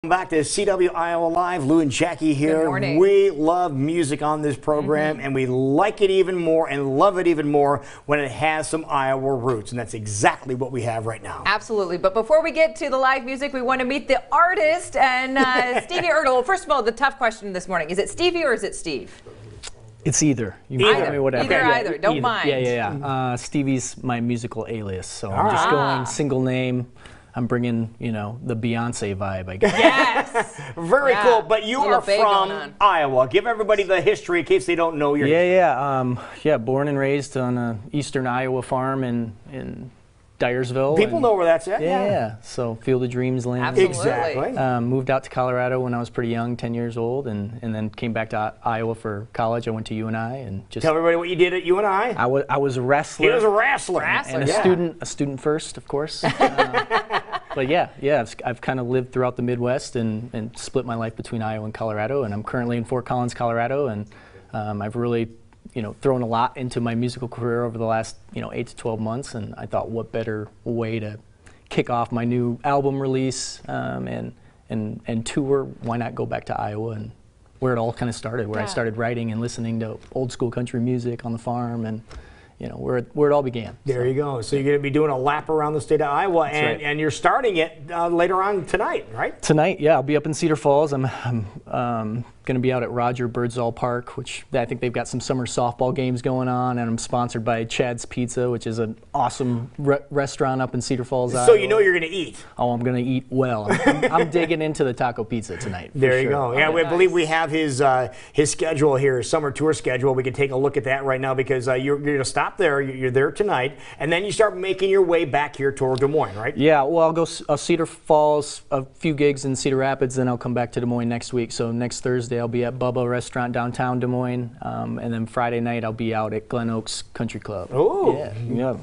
Back to CW Iowa Live. Lou and Jackie here. Good morning. We love music on this program, and we like it even more and love it even more when it has some Iowa roots, and that's exactly what we have right now. Absolutely. But before we get to the live music, we want to meet the artist and Stevie Ertl. First of all, the tough question this morning: is it Stevie or is it Steve? It's either. You Either. can call me whatever. Either. Don't mind. Yeah. Stevie's my musical alias, so I'm All just right. going single name. I'm bringing, the Beyonce vibe, I guess. Yes. Very cool. But you Little are bay going from on. Iowa. Give everybody the history in case they don't know your Yeah. Born and raised on a eastern Iowa farm in Dyersville. People know where that's at. Yeah. So Field of Dreams land. Absolutely. Exactly. Moved out to Colorado when I was pretty young, 10 years old, and then came back to Iowa for college. I went to UNI and just. Tell everybody what you did at UNI. I was a wrestler. He was a wrestler. And a student first, of course. But I've kind of lived throughout the Midwest and split my life between Iowa and Colorado, and I'm currently in Fort Collins, Colorado, and I've really, thrown a lot into my musical career over the last, 8 to 12 months, and I thought what better way to kick off my new album release and tour, why not go back to Iowa and where it all kind of started, where I started writing and listening to old school country music on the farm and where it all began. There you go. So you're going to be doing a lap around the state of Iowa, and you're starting it later on tonight, right? Tonight, yeah, I'll be up in Cedar Falls. I'm going to be out at Roger Birdsall Park, which I think they've got some summer softball games going on, and I'm sponsored by Chad's Pizza, which is an awesome restaurant up in Cedar Falls, So Iowa. you know you're going to eat. Oh, I'm going to eat well. I'm digging into the taco pizza tonight. There you sure. go. Yeah, we believe we have his schedule here, his summer tour schedule. We can take a look at that right now because you're going to stop there. You're there tonight, and then you start making your way back here toward Des Moines, right? Yeah, well, I'll go Cedar Falls, a few gigs in Cedar Rapids, then I'll come back to Des Moines next week. So next Thursday I'll be at Bubba Restaurant downtown Des Moines, and then Friday night I'll be out at Glen Oaks Country Club. Oh, yeah.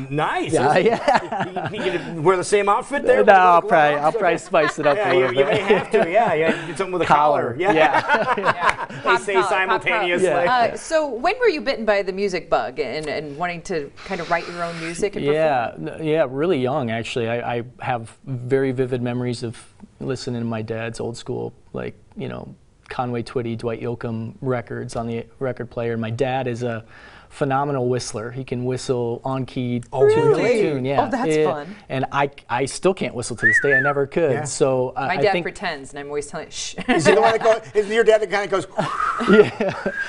Nice. Yeah. You gonna wear the same outfit there? No, I'll probably spice it up a little bit. You may have to. Yeah, get something with a collar. Yeah. They say simultaneously. So when were you bitten by the music bug and wanting to kind of write your own music and perform? Yeah, really young actually. I have very vivid memories of listening to my dad's old school, Conway Twitty, Dwight Yoakam records on the record player. My dad is a phenomenal whistler. He can whistle on key to tune. Yeah. Oh, that's fun. And I still can't whistle to this day. I never could. Yeah. So My I dad think pretends, and I'm always telling shh. Is he the one that goes? Is your dad the kind that goes?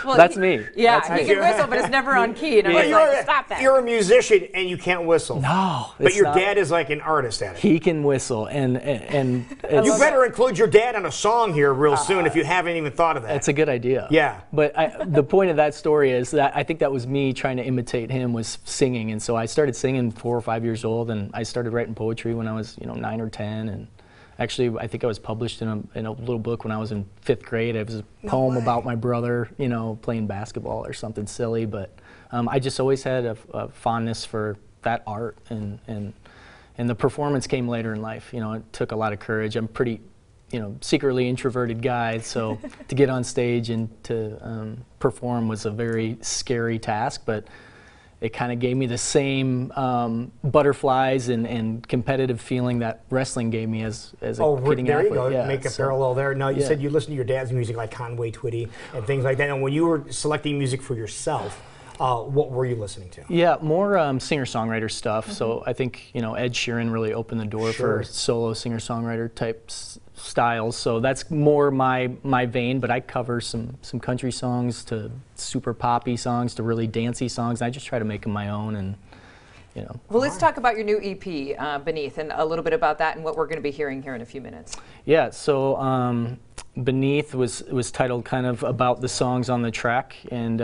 Well, that's me. Yeah, That's he me. can whistle, but it's never on key. And I'm Well, like, stop that. You're a musician and you can't whistle. No, But it's your not. dad is like an artist at it. He can whistle, and it's, You better include your dad on a song here real soon if you haven't even thought of that. That's a good idea. Yeah. But the point of that story is that I think that was me trying to imitate him, was singing. And so I started singing 4 or 5 years old, and I started writing poetry when I was 9 or 10. And actually, I think I was published in a little book when I was in 5th grade. It was a poem about my brother, playing basketball or something silly. But I just always had a fondness for that art, and the performance came later in life. It took a lot of courage. I'm pretty secretly introverted guy, so to get on stage and to perform was a very scary task, but it kind of gave me the same butterflies and competitive feeling that wrestling gave me as a kidding there athlete. you go. Yeah, Make a parallel there. Now, you yeah. said you listened to your dad's music like Conway Twitty and things like that. And when you were selecting music for yourself, what were you listening to? Yeah, more singer-songwriter stuff. So I think Ed Sheeran really opened the door for solo singer-songwriter type styles. So that's more my vein. But I cover some country songs to super poppy songs to really dancey songs. And I just try to make them my own. And Well, let's talk about your new EP, Beneath, and a little bit about that and what we're going to be hearing here in a few minutes. Yeah. So Beneath was titled kind of about the songs on the track, and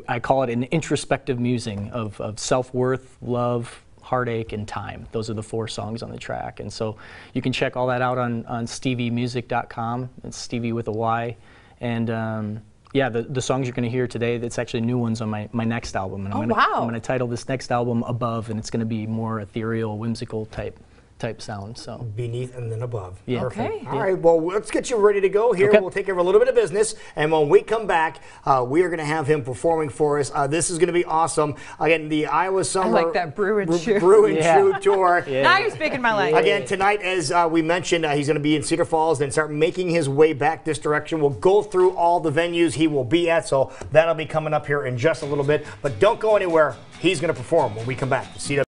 I call it an introspective musing of self-worth, love, heartache, and time. Those are the 4 songs on the track, and so you can check all that out on steviemusic.com. It's Stevie with a Y, and the songs you're going to hear today, that's actually new ones on my next album, and I'm going to title this next album Above, and it's going to be more ethereal, whimsical type type sound. So Beneath and then above. Yeah. Perfect. Okay. All right, well, let's get you ready to go here. Okay. We'll take care of a little bit of business, and when we come back, we are going to have him performing for us. This is going to be awesome. Again, the Iowa Summer like that Brew and Chew. Brew and Chew Tour. Yeah. Now you're speaking my language. Again, tonight, as we mentioned, he's going to be in Cedar Falls, then start making his way back this direction. We'll go through all the venues he will be at, so that'll be coming up here in just a little bit. But don't go anywhere. He's going to perform when we come back to CW.